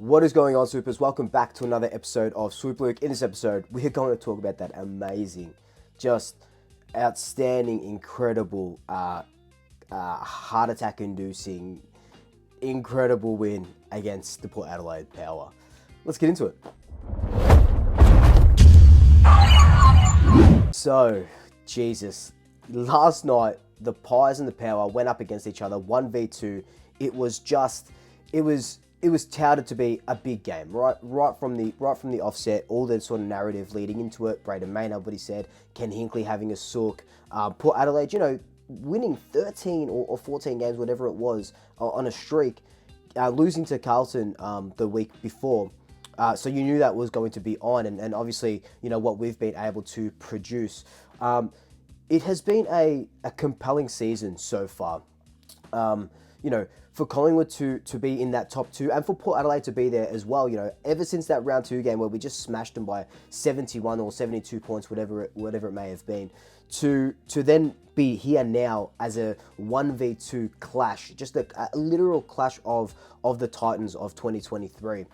What is going on, Swoopers? Welcome back to another episode of Swoop Luke. In this episode, we're going to talk about that amazing, just outstanding, incredible, heart attack inducing, incredible win against the Port Adelaide Power. Let's get into it. So, Jesus, last night, the Pies and the Power went up against each other, 1v2. It was touted to be a big game, right from the offset. All the sort of narrative leading into it. Braden Maynard, what he said, Ken Hinkley having a sook, Port Adelaide, winning 13 or 14 games, whatever it was, on a streak, losing to Carlton the week before. So you knew that was going to be on, and obviously, what we've been able to produce. It has been a compelling season so far. For Collingwood to be in that top two and for Port Adelaide to be there as well, ever since that round 2 game where we just smashed them by 71 or 72 points, whatever it may have been, to then be here now as a 1v2 clash, just a literal clash of the Titans of 2023.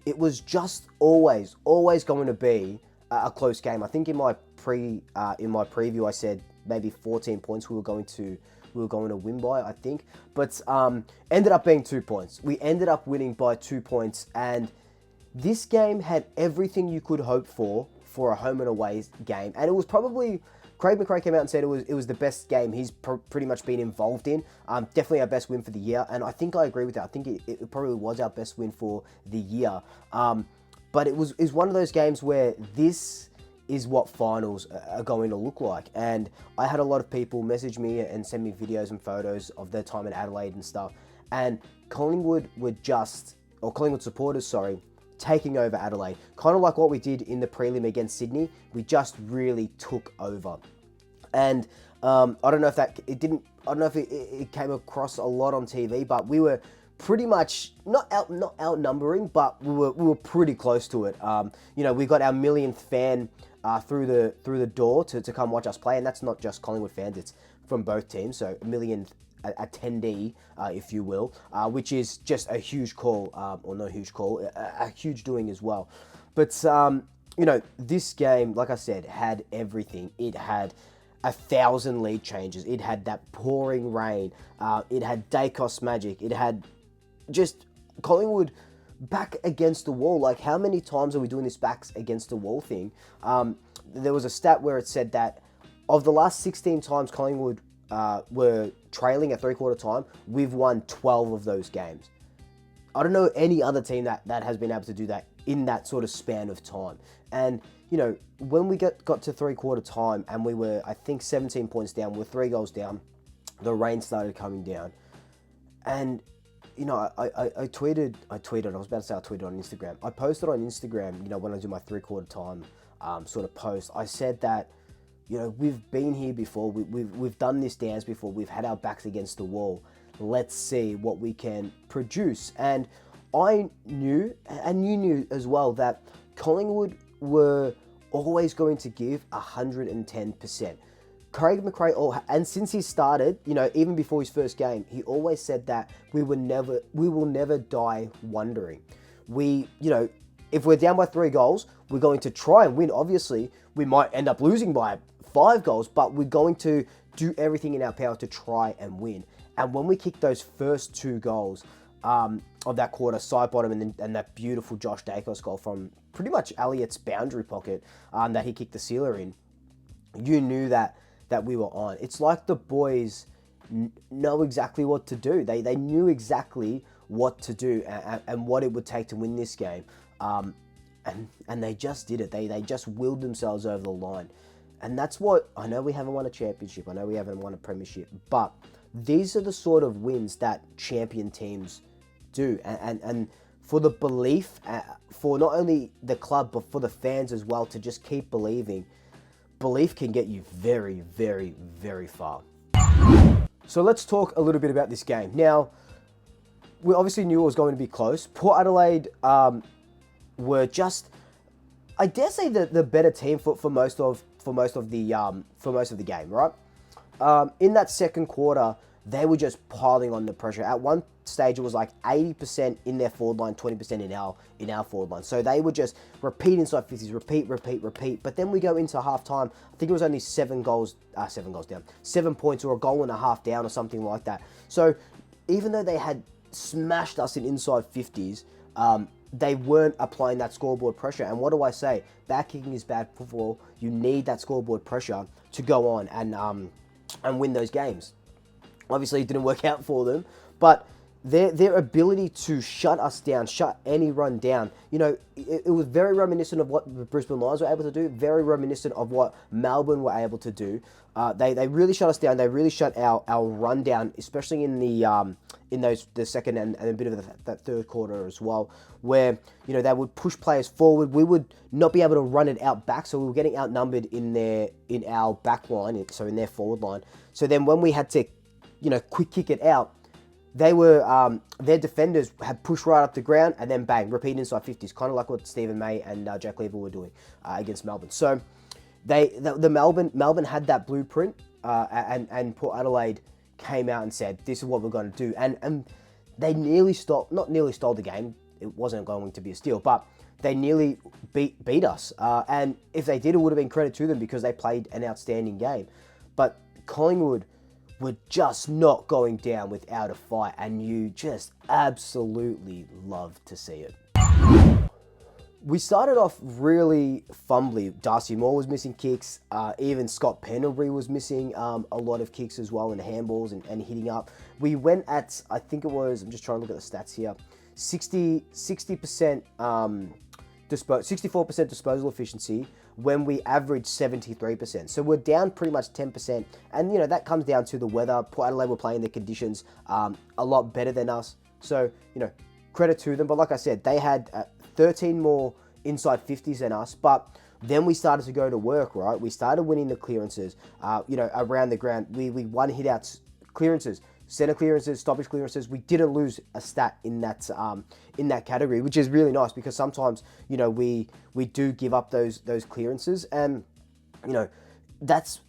It was just always going to be a close game. I think in my preview I said maybe 14 points we were going to win by, I think. But ended up being 2 points. We ended up winning by 2 points. And this game had everything you could hope for a home and away game. And it was probably, Craig McRae came out and said it was the best game he's pretty much been involved in. Definitely our best win for the year. And I think I agree with that. I think it probably was our best win for the year. But it was one of those games where this is what finals are going to look like. And I had a lot of people message me and send me videos and photos of their time in Adelaide and stuff. And Collingwood supporters, taking over Adelaide. Kind of like what we did in the prelim against Sydney. We just really took over. And I don't know if it came across a lot on TV, but we were pretty much not outnumbering, but we were pretty close to it. We got our millionth fan through the door to come watch us play, and that's not just Collingwood fans; it's from both teams. So a millionth attendee, if you will, which is just a huge call, or no huge call, a huge doing as well. But this game, like I said, had everything. It had 1,000 lead changes. It had that pouring rain. It had Dacos magic. It had just Collingwood back against the wall. Like, how many times are we doing this backs against the wall thing? There was a stat where it said that of the last 16 times Collingwood were trailing at three-quarter time, we've won 12 of those games. I don't know any other team that has been able to do that in that sort of span of time. And, when we got to three-quarter time and we were, I think, 17 points down, we're 3 goals down, the rain started coming down. And I tweeted, I was about to say I tweeted on Instagram. I posted on Instagram, when I do my three-quarter time sort of post, I said that, we've been here before, we've done this dance before, we've had our backs against the wall. Let's see what we can produce. And I knew, and you knew as well, that Collingwood were always going to give 110%. Craig McRae, and since he started, even before his first game, he always said that we will never die wondering. If we're down by 3 goals, we're going to try and win. Obviously, we might end up losing by 5 goals, but we're going to do everything in our power to try and win. And when we kicked those first 2 goals of that quarter, side bottom, and that beautiful Josh Dacos goal from pretty much Elliott's boundary pocket that he kicked the sealer in, you knew that we were on. It's like the boys know exactly what to do. They knew exactly what to do and what it would take to win this game. And they just did it. They just willed themselves over the line. And that's what, I know we haven't won a championship. I know we haven't won a premiership. But these are the sort of wins that champion teams do. And for the belief, for not only the club, but for the fans as well, to just keep believing. Belief can get you very, very, very far. So let's talk a little bit about this game. Now, we obviously knew it was going to be close. Port Adelaide were just, I dare say, the better team for most of the game, right? In that second quarter, they were just piling on the pressure. At one stage, it was like 80% in their forward line, 20% in our forward line. So they would just repeat inside 50s, repeat. But then we go into halftime. I think it was only 7 down, 7 points or a goal and a half down or something like that. So even though they had smashed us in inside 50s, they weren't applying that scoreboard pressure. And what do I say? Back kicking is bad football. You need that scoreboard pressure to go on and win those games. Obviously, it didn't work out for them, but their ability to shut us down, shut any run down, it was very reminiscent of what the Brisbane Lions were able to do, very reminiscent of what Melbourne were able to do. They really shut us down. They really shut our run down, especially in the second and a bit of that third quarter as well, where they would push players forward. We would not be able to run it out back, so we were getting outnumbered in our back line, so in their forward line. So then when we had to quick kick it out, they were their defenders had pushed right up the ground and then bang, repeat inside 50s, kind of like what Stephen May and Jack Lever were doing against Melbourne. So Melbourne had that blueprint, and Port Adelaide came out and said, "This is what we're going to do," and they not nearly stole the game. It wasn't going to be a steal, but they nearly beat us. And if they did, it would have been credit to them because they played an outstanding game. But Collingwood were just not going down without a fight, and you just absolutely love to see it. We started off really fumbly. Darcy Moore was missing kicks. Even Scott Pendlebury was missing a lot of kicks as well, and handballs and hitting up. We went at, I think it was, I'm just trying to look at the stats here, 60% 64% disposal efficiency when we averaged 73%. So we're down pretty much 10%. And, that comes down to the weather. Port Adelaide were playing the conditions a lot better than us. So, credit to them. But like I said, they had 13 more inside 50s than us. But then we started to go to work, right? We started winning the clearances, around the ground. We won hit-outs, clearances, center clearances, stoppage clearances. We didn't lose a stat in that category, which is really nice because sometimes we do give up those clearances, and that's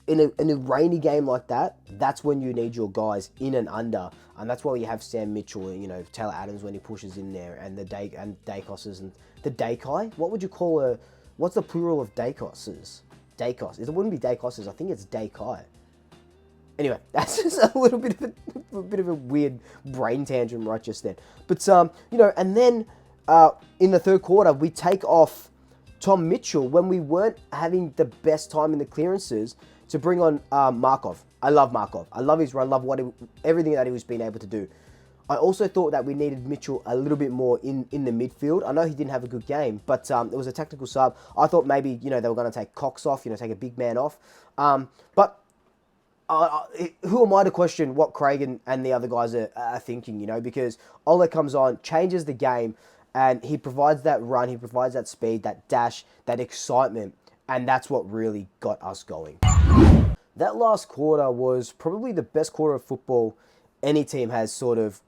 in a rainy game like that. That's when you need your guys in and under, and that's why you have Sam Mitchell, Taylor Adams when he pushes in there, and the Dacoses and the Dakai. What would you call what's the plural of Dacoses? Dacos. It wouldn't be Dacoses. I think it's Dakai. Anyway, that's just a little bit of a weird brain tangent right just then. But and then in the third quarter we take off Tom Mitchell when we weren't having the best time in the clearances to bring on Markov. I love Markov. I love his run. Love everything that he was being able to do. I also thought that we needed Mitchell a little bit more in the midfield. I know he didn't have a good game, but it was a tactical sub. I thought maybe they were going to take Cox off, take a big man off, but. Who am I to question what Craig and the other guys are thinking, because Ola comes on, changes the game, and he provides that run, he provides that speed, that dash, that excitement, and that's what really got us going. That last quarter was probably the best quarter of football any team has sort of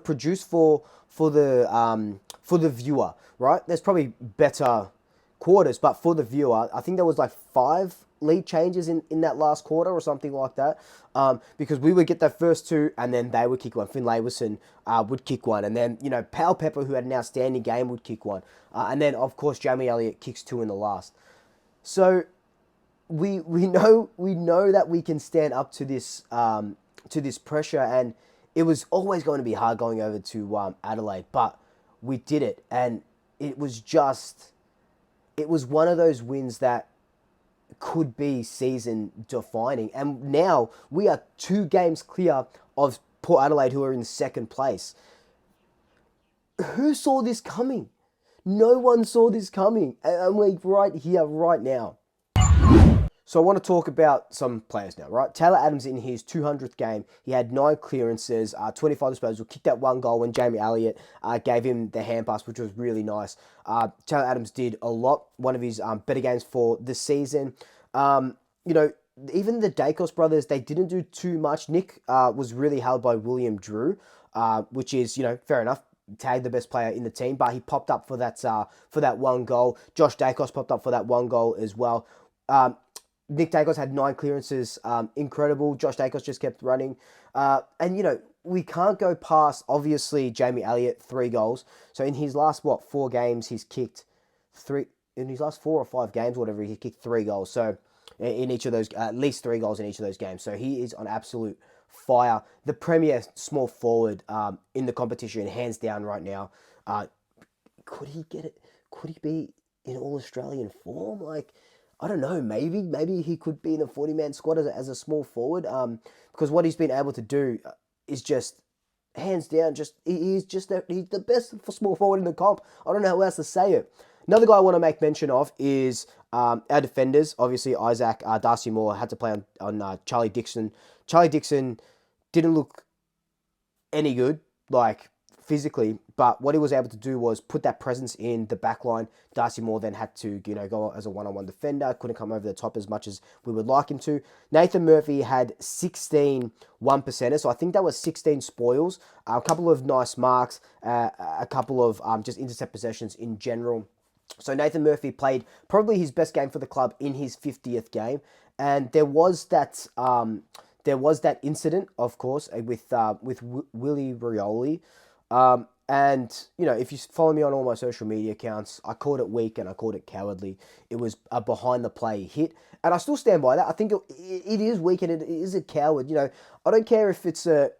produced for the viewer, right? There's probably better quarters, but for the viewer, I think there was like 5 lead changes in that last quarter or something like that, because we would get the first 2 and then they would kick one. Finn Laverson would kick one, and then Pal Pepper, who had an outstanding game, would kick one, and then of course Jamie Elliott kicks 2 in the last. So we know that we can stand up to this pressure, and it was always going to be hard going over to Adelaide, but we did it, and it was one of those wins that could be season defining. And now we are 2 games clear of Port Adelaide, who are in second place. Who saw this coming? No one saw this coming. And we're right here, right now. So I want to talk about some players now, right? Taylor Adams in his 200th game, he had 9 clearances, 25 disposals, kicked that 1 goal when Jamie Elliott gave him the hand pass, which was really nice. Taylor Adams did a lot, one of his better games for the season. Even the Dacos brothers, they didn't do too much. Nick was really held by William Drew, which is, fair enough. Tagged the best player in the team, but he popped up for that 1 goal. Josh Dacos popped up for that 1 goal as well. Nick Dacos had 9 clearances. Incredible. Josh Dacos just kept running. And, we can't go past, obviously, Jamie Elliott, 3 goals. So in his last, 4 games, he's kicked 3... In his last 4 or 5 games, whatever, he kicked 3 goals. So in each of those, at least 3 goals in each of those games. So he is on absolute fire. The premier small forward in the competition, hands down right now. Could he get it? Could he be in All-Australian form? Like, I don't know, maybe he could be in a 40-man squad as a small forward, because what he's been able to do is just, hands down, he's the best for small forward in the comp. I don't know how else to say it. Another guy I want to make mention of is our defenders. Obviously, Isaac, Darcy Moore had to play on Charlie Dixon. Charlie Dixon didn't look any good, like, physically, but what he was able to do was put that presence in the back line. Darcy Moore then had to, go as a one-on-one defender, couldn't come over the top as much as we would like him to. Nathan Murphy had 16 1%ers, so I think that was 16 spoils, a couple of nice marks, a couple of just intercept possessions in general. So Nathan Murphy played probably his best game for the club in his 50th game, and there was that incident, of course, with Willie Rioli. And, if you follow me on all my social media accounts, I called it weak and I called it cowardly. It was a behind-the-play hit. And I still stand by that. I think it is weak and it is a coward. I don't care if it's a...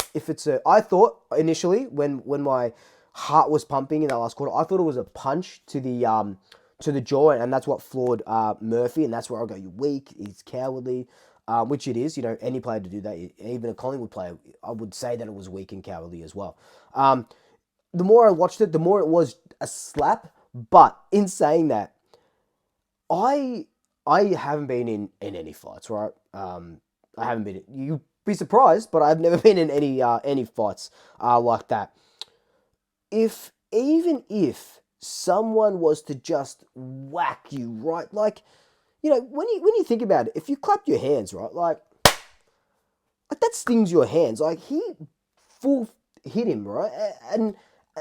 I thought initially, when my heart was pumping in that last quarter, I thought it was a punch to the jaw, and that's what floored Murphy, and that's where I go, you're weak, he's cowardly, which it is. Any player to do that, even a Collingwood player, I would say that it was weak and cowardly as well. The more I watched it, the more it was a slap. But in saying that, I haven't been in any fights, right? I haven't been. You'd be surprised, but I've never been in any fights like that. Even if someone was to just whack you, right? Like, when you think about it, if you clap your hands, right, like that stings your hands. Like, he full hit him, right, and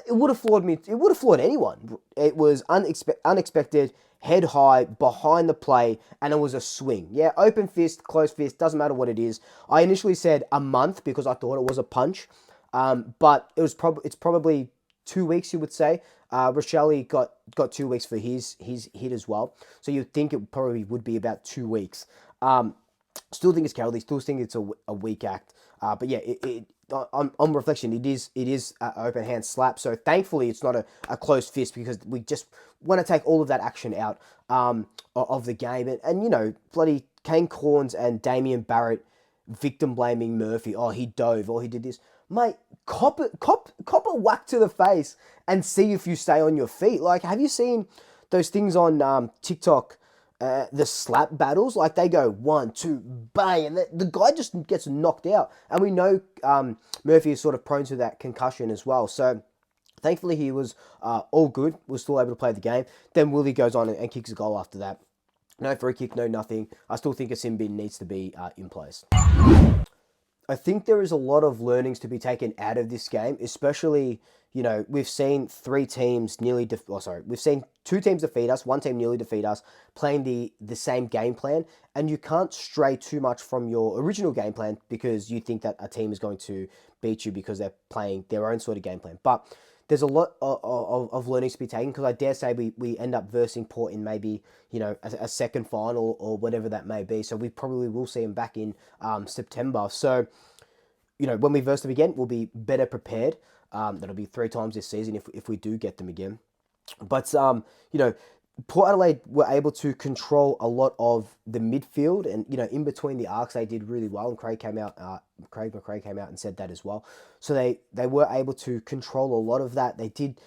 it would have floored me. It would have floored anyone. It was unexpected, head high, behind the play, and it was a swing. Yeah, open fist, closed fist, doesn't matter what it is. I initially said a month because I thought it was a punch, but it's probably 2 weeks, you would say. Rochelle got 2 weeks for his hit as well. So you'd think it probably would be about 2 weeks. Still think it's cowardly. Still think it's a weak act. But yeah, on reflection, it is an open hand slap. So thankfully, it's not a closed fist, because we just want to take all of that action out of the game. And bloody Kane Corns and Damien Barrett victim blaming Murphy. Oh, he dove, or he did this. Mate, cop a whack to the face and see if you stay on your feet. Like, have you seen those things on TikTok? The slap battles, like, they go 1, 2, bang, and the guy just gets knocked out. And we know Murphy is sort of prone to that concussion as well. So thankfully he was all good, was still able to play the game. Then Willie goes on and kicks a goal after that. No free kick, no nothing. I still think a sin bin needs to be in place. I think there is a lot of learnings to be taken out of this game, especially, we've seen 3 teams nearly... we've seen 2 teams defeat us, 1 team nearly defeat us, playing the same game plan, and you can't stray too much from your original game plan because you think that a team is going to beat you because they're playing their own sort of game plan. But there's a lot of learnings to be taken, because I dare say we end up versing Port in maybe, a second final or whatever that may be. So we probably will see them back in September. So, when we verse them again, we'll be better prepared. That'll be 3 times this season if we do get them again. But, Port Adelaide were able to control a lot of the midfield, and, in between the arcs, they did really well. And Craig McRae came out and said that as well. So they were able to control a lot of that. They did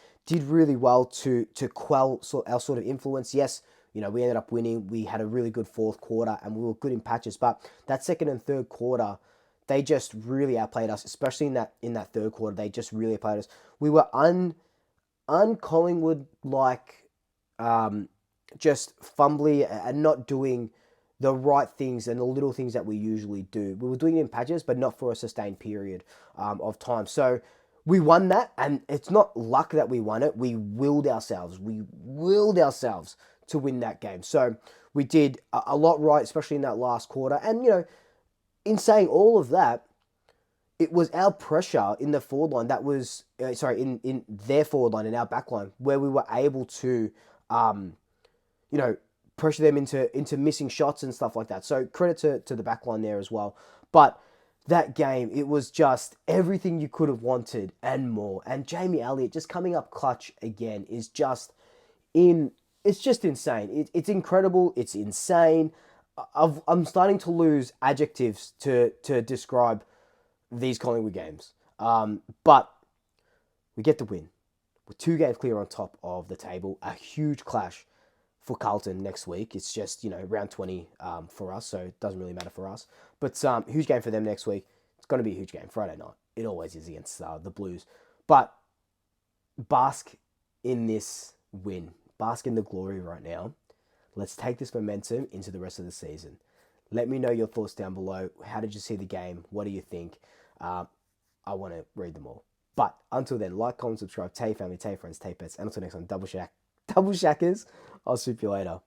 really well to quell our sort of influence. Yes, we ended up winning. We had a really good 4th quarter, and we were good in patches. But that 2nd and 3rd quarter, they just really outplayed us, especially in that 3rd quarter. They just really outplayed us. We were un-Collingwood, like, just fumbly and not doing the right things and the little things that we usually do. We were doing it in patches, but not for a sustained period of time. So we won that, and it's not luck that we won it. We willed ourselves to win that game. So we did a lot right, especially in that last quarter. And, in saying all of that, it was our pressure in the forward line that was, in their forward line, in our back line, where we were able to, you know, pressure them into missing shots and stuff like that. So credit to the back line there as well. But that game, it was just everything you could have wanted and more. And Jamie Elliott just coming up clutch again is just it's just insane. It's incredible. It's insane. I'm starting to lose adjectives to describe these Collingwood games. But we get the win. We're 2 games clear on top of the table. A huge clash for Carlton next week. It's just, round 20 for us, so it doesn't really matter for us. But huge game for them next week. It's going to be a huge game Friday night. It always is against the Blues. But bask in this win. Bask in the glory right now. Let's take this momentum into the rest of the season. Let me know your thoughts down below. How did you see the game? What do you think? I want to read them all. But until then, like, comment, subscribe, tell your family, tell your friends, tell your pets. And until next time, double shackers. I'll swoop you later.